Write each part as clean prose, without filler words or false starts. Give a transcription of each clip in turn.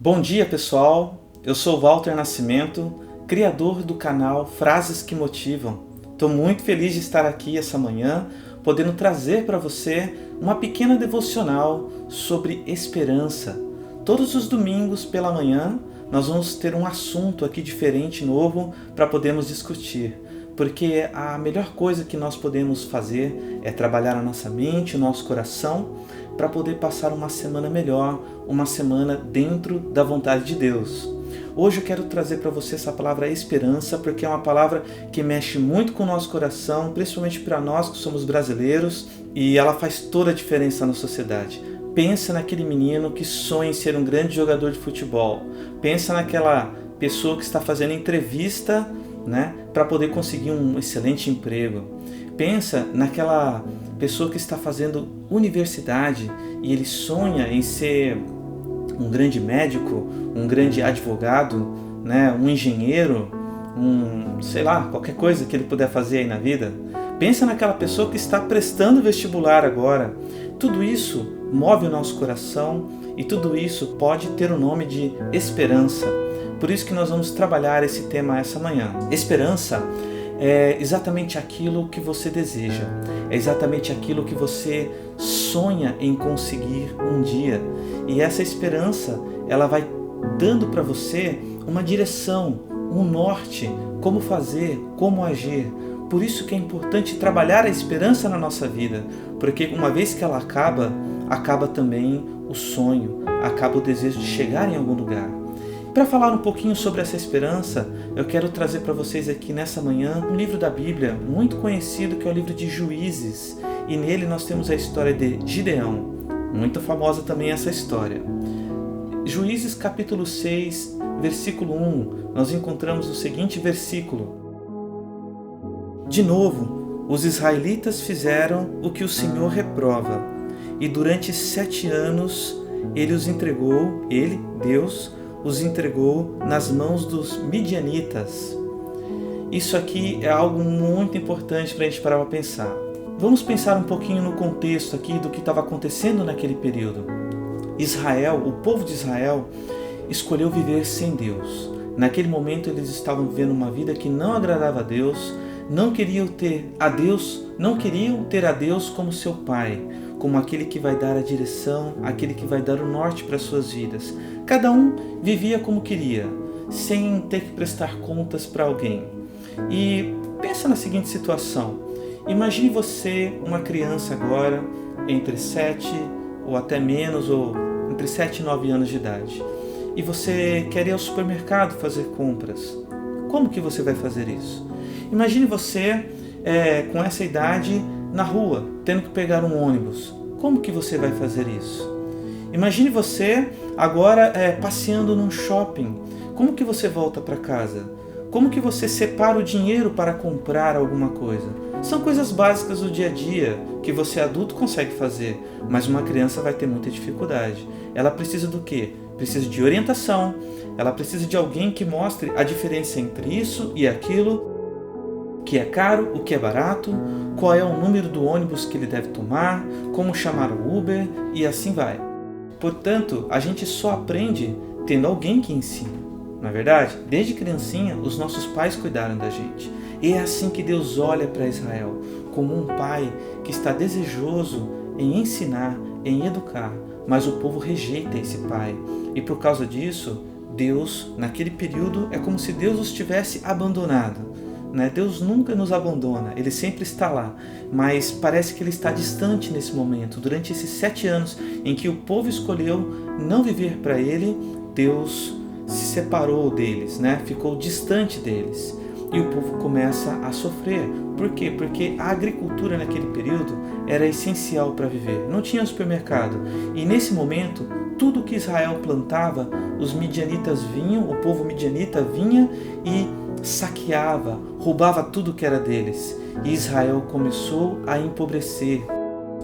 Bom dia, pessoal. Eu sou Walter Nascimento, criador do canal Frases que Motivam. Estou muito feliz de estar aqui essa manhã, podendo trazer para você uma pequena devocional sobre esperança. Todos os domingos pela manhã nós vamos ter um assunto aqui diferente, novo, para podermos discutir. Porque a melhor coisa que nós podemos fazer é trabalhar a nossa mente, o nosso coração, para poder passar uma semana melhor, uma semana dentro da vontade de Deus. Hoje eu quero trazer para você essa palavra esperança, porque é uma palavra que mexe muito com o nosso coração, principalmente para nós que somos brasileiros, e ela faz toda a diferença na sociedade. Pensa naquele menino que sonha em ser um grande jogador de futebol. Pensa naquela pessoa que está fazendo entrevista, para poder conseguir um excelente emprego. Pensa naquela pessoa que está fazendo universidade e ele sonha em ser um grande médico, um grande advogado, um engenheiro, qualquer coisa que ele puder fazer aí na vida. Pensa naquela pessoa que está prestando vestibular agora. Tudo isso move o nosso coração e tudo isso pode ter o nome de esperança. Por isso que nós vamos trabalhar esse tema essa manhã. Esperança é exatamente aquilo que você deseja, é exatamente aquilo que você sonha em conseguir um dia. E essa esperança, ela vai dando para você uma direção, um norte, como fazer, como agir. Por isso que é importante trabalhar a esperança na nossa vida, porque uma vez que ela acaba também o sonho, acaba o desejo de chegar em algum lugar. Para falar um pouquinho sobre essa esperança, eu quero trazer para vocês aqui nessa manhã um livro da Bíblia muito conhecido, que é o livro de Juízes. E nele nós temos a história de Gideão. Muito famosa também essa história. Juízes capítulo 6, versículo 1, nós encontramos o seguinte versículo. De novo, os israelitas fizeram o que o Senhor reprova, e durante 7 anos Deus, os entregou nas mãos dos midianitas. Isso aqui é algo muito importante para a gente parar para pensar. Vamos pensar um pouquinho no contexto aqui do que estava acontecendo naquele período. Israel, o povo de Israel, escolheu viver sem Deus. Naquele momento eles estavam vivendo uma vida que não agradava a Deus, não queriam ter a Deus como seu pai, como aquele que vai dar a direção, aquele que vai dar o norte para as suas vidas. Cada um vivia como queria, sem ter que prestar contas para alguém. E pensa na seguinte situação. Imagine você, uma criança agora, entre 7 ou até menos, ou entre 7 e 9 anos de idade. E você quer ir ao supermercado fazer compras. Como que você vai fazer isso? Imagine você com essa idade na rua, tendo que pegar um ônibus. Como que você vai fazer isso? Imagine você agora passeando num shopping. Como que você volta para casa? Como que você separa o dinheiro para comprar alguma coisa? São coisas básicas do dia a dia que você adulto consegue fazer, mas uma criança vai ter muita dificuldade. Ela precisa do quê? Precisa de orientação, ela precisa de alguém que mostre a diferença entre isso e aquilo, o que é caro, o que é barato, qual é o número do ônibus que ele deve tomar, como chamar o Uber e assim vai. Portanto, a gente só aprende tendo alguém que ensina. Não é verdade? Desde criancinha, os nossos pais cuidaram da gente. E é assim que Deus olha para Israel, como um pai que está desejoso em ensinar, em educar, mas o povo rejeita esse pai. E por causa disso, Deus, naquele período, é como se Deus os tivesse abandonado. Deus nunca nos abandona, Ele sempre está lá, mas parece que Ele está distante nesse momento. Durante esses 7 anos em que o povo escolheu não viver para Ele, Deus se separou deles, ficou distante deles. E o povo começa a sofrer. Por quê? Porque a agricultura naquele período era essencial para viver. Não tinha supermercado. E nesse momento, tudo que Israel plantava, os midianitas vinham, o povo midianita vinha e saqueava, roubava tudo que era deles. E Israel começou a empobrecer,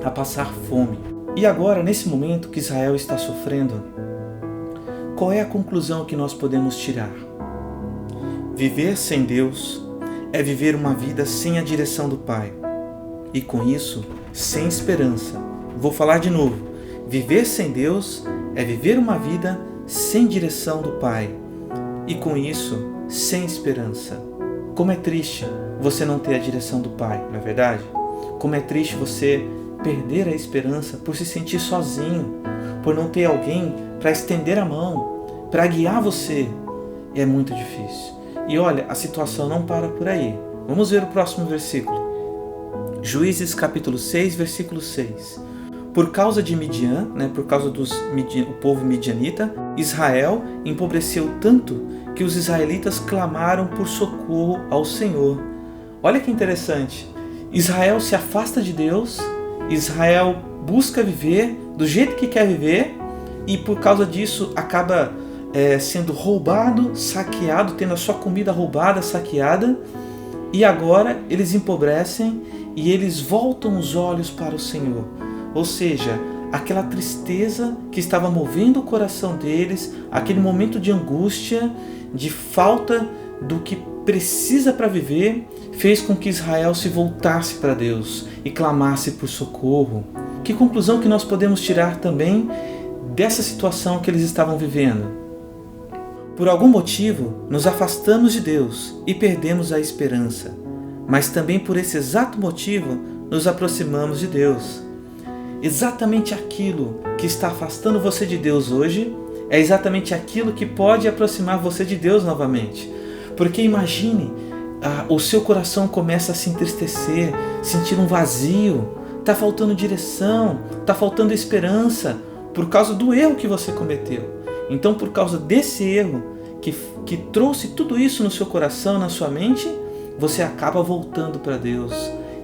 a passar fome. E agora, nesse momento que Israel está sofrendo, qual é a conclusão que nós podemos tirar? Viver sem Deus é viver uma vida sem a direção do Pai. E com isso, sem esperança. Vou falar de novo. Viver sem Deus é viver uma vida sem direção do Pai e com isso sem esperança. Como é triste você não ter a direção do Pai, não é verdade? Como é triste você perder a esperança por se sentir sozinho, por não ter alguém para estender a mão, para guiar você. É muito difícil. E olha, a situação não para por aí. Vamos ver o próximo versículo. Juízes capítulo 6, versículo 6. Por causa de Midian, por causa do povo midianita, Israel empobreceu tanto que os israelitas clamaram por socorro ao Senhor. Olha que interessante. Israel se afasta de Deus, Israel busca viver do jeito que quer viver e por causa disso acaba sendo roubado, saqueado, tendo a sua comida roubada, saqueada, e agora eles empobrecem e eles voltam os olhos para o Senhor. Ou seja, aquela tristeza que estava movendo o coração deles, aquele momento de angústia, de falta do que precisa para viver, fez com que Israel se voltasse para Deus e clamasse por socorro. Que conclusão que nós podemos tirar também dessa situação que eles estavam vivendo? Por algum motivo, nos afastamos de Deus e perdemos a esperança, mas também por esse exato motivo, nos aproximamos de Deus. Exatamente aquilo que está afastando você de Deus hoje é exatamente aquilo que pode aproximar você de Deus novamente. Porque imagine, o seu coração começa a se entristecer, sentir um vazio, está faltando direção, está faltando esperança por causa do erro que você cometeu. Então, por causa desse erro que trouxe tudo isso no seu coração, na sua mente, você acaba voltando para Deus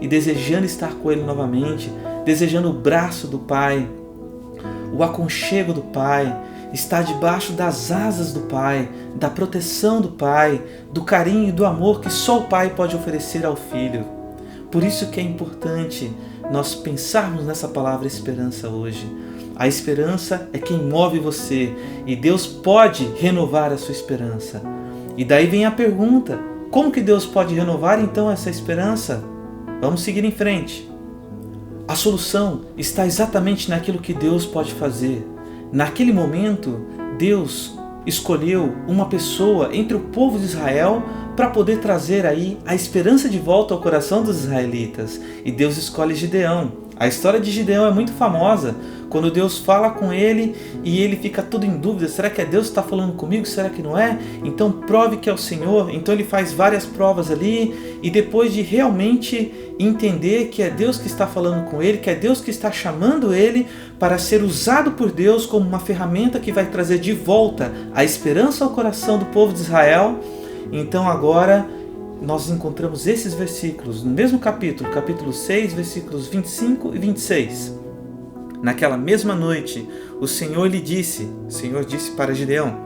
e desejando estar com Ele novamente, desejando o braço do Pai, o aconchego do Pai, estar debaixo das asas do Pai, da proteção do Pai, do carinho e do amor que só o Pai pode oferecer ao Filho. Por isso que é importante nós pensarmos nessa palavra esperança hoje. A esperança é quem move você e Deus pode renovar a sua esperança. E daí vem a pergunta, como que Deus pode renovar então essa esperança? Vamos seguir em frente. A solução está exatamente naquilo que Deus pode fazer. Naquele momento, Deus escolheu uma pessoa entre o povo de Israel para poder trazer aí a esperança de volta ao coração dos israelitas. E Deus escolhe Gideão. A história de Gideão é muito famosa, quando Deus fala com ele e ele fica todo em dúvida, será que é Deus que está falando comigo, será que não é? Então prove que é o Senhor. Então ele faz várias provas ali e depois de realmente entender que é Deus que está falando com ele, que é Deus que está chamando ele para ser usado por Deus como uma ferramenta que vai trazer de volta a esperança ao coração do povo de Israel, então agora nós encontramos esses versículos no mesmo capítulo, capítulo 6, versículos 25 e 26. Naquela mesma noite, o Senhor disse para Gideão: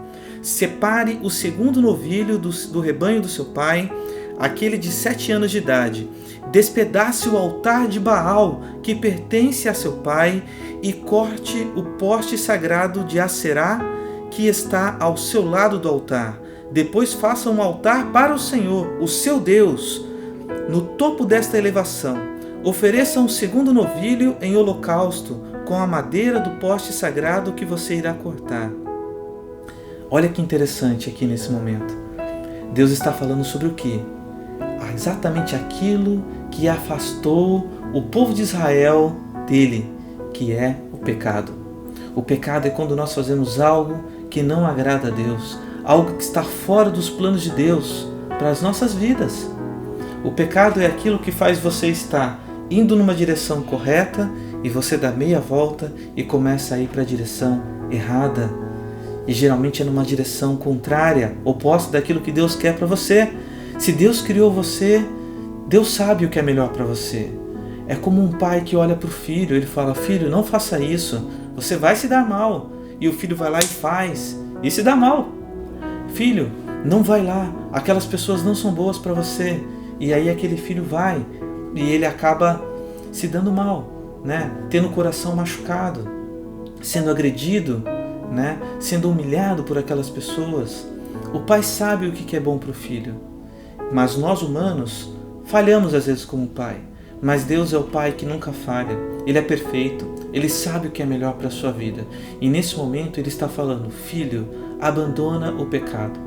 separe o segundo novilho do rebanho do seu pai, aquele de 7 anos de idade, despedace o altar de Baal que pertence a seu pai e corte o poste sagrado de Aserá que está ao seu lado do altar. Depois faça um altar para o Senhor, o seu Deus, no topo desta elevação. Ofereça um segundo novilho em holocausto com a madeira do poste sagrado que você irá cortar. Olha que interessante aqui nesse momento. Deus está falando sobre o quê? Exatamente aquilo que afastou o povo de Israel dele, que é o pecado. O pecado é quando nós fazemos algo que não agrada a Deus, algo que está fora dos planos de Deus para as nossas vidas. O pecado é aquilo que faz você estar indo numa direção correta e você dá meia volta e começa a ir para a direção errada. E geralmente é numa direção contrária, oposta daquilo que Deus quer para você. Se Deus criou você, Deus sabe o que é melhor para você. É como um pai que olha para o filho, ele fala: filho, não faça isso, você vai se dar mal. E o filho vai lá e faz, e se dá mal. Filho, não vai lá, aquelas pessoas não são boas para você. E aí aquele filho vai e ele acaba se dando mal, tendo o coração machucado, sendo agredido, sendo humilhado por aquelas pessoas. O pai sabe o que é bom para o filho, mas nós humanos falhamos às vezes como pai. Mas Deus é o Pai que nunca falha, Ele é perfeito, Ele sabe o que é melhor para a sua vida. E nesse momento Ele está falando: filho, abandona o pecado.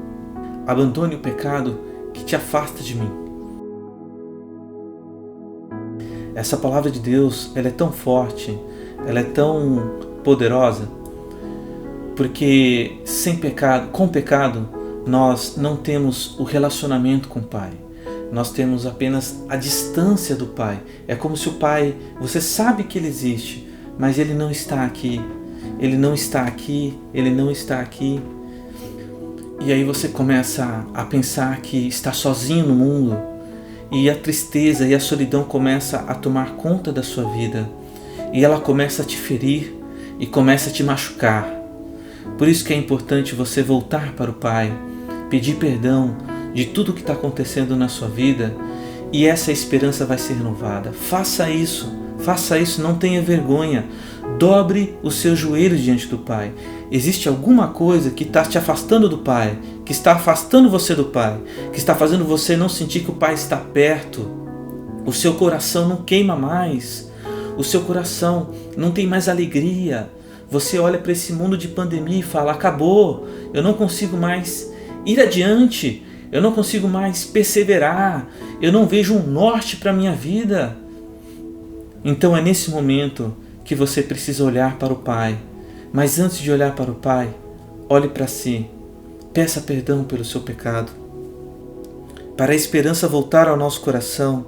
Abandone o pecado que te afasta de mim. Essa palavra de Deus, ela é tão forte, ela é tão poderosa, porque sem pecado, com pecado, nós não temos o relacionamento com o Pai. Nós temos apenas a distância do Pai. É como se o Pai, você sabe que Ele existe, mas Ele não está aqui. Ele não está aqui, Ele não está aqui. E aí você começa a pensar que está sozinho no mundo, e a tristeza e a solidão começa a tomar conta da sua vida, e ela começa a te ferir e começa a te machucar. Por isso que é importante você voltar para o Pai, pedir perdão de tudo que está acontecendo na sua vida, e essa esperança vai ser renovada. Faça isso, não tenha vergonha. Dobre os seus joelhos diante do Pai. Existe alguma coisa que está te afastando do Pai, que está afastando você do Pai, que está fazendo você não sentir que o Pai está perto. O seu coração não queima mais, o seu coração não tem mais alegria. Você olha para esse mundo de pandemia e fala: acabou, eu não consigo mais ir adiante, eu não consigo mais perseverar, eu não vejo um norte para a minha vida. Então é nesse momento que você precisa olhar para o Pai. Mas antes de olhar para o Pai, olhe para si. Peça perdão pelo seu pecado. Para a esperança voltar ao nosso coração,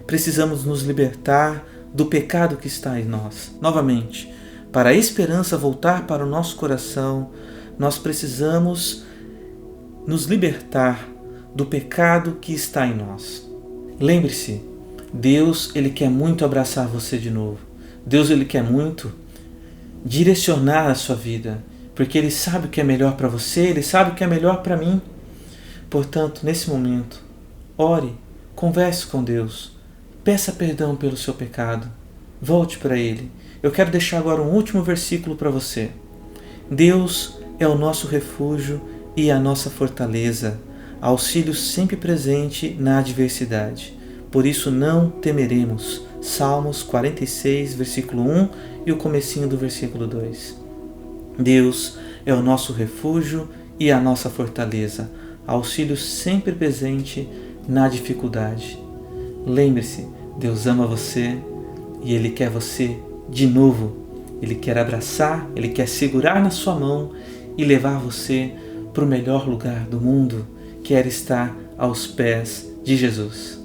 precisamos nos libertar do pecado que está em nós. Novamente, para a esperança voltar para o nosso coração, nós precisamos nos libertar do pecado que está em nós. Lembre-se, Deus, Ele quer muito abraçar você de novo. Deus, Ele quer muito direcionar a sua vida, porque Ele sabe o que é melhor para você, Ele sabe o que é melhor para mim. Portanto, nesse momento, ore, converse com Deus, peça perdão pelo seu pecado, volte para Ele. Eu quero deixar agora um último versículo para você. Deus é o nosso refúgio e a nossa fortaleza, auxílio sempre presente na adversidade. Por isso não temeremos. Salmos 46, versículo 1 e o comecinho do versículo 2. Deus é o nosso refúgio e a nossa fortaleza, auxílio sempre presente na dificuldade. Lembre-se, Deus ama você e Ele quer você de novo. Ele quer abraçar, Ele quer segurar na sua mão e levar você para o melhor lugar do mundo, quer estar aos pés de Jesus.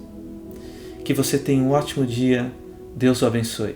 Que você tenha um ótimo dia. Deus o abençoe.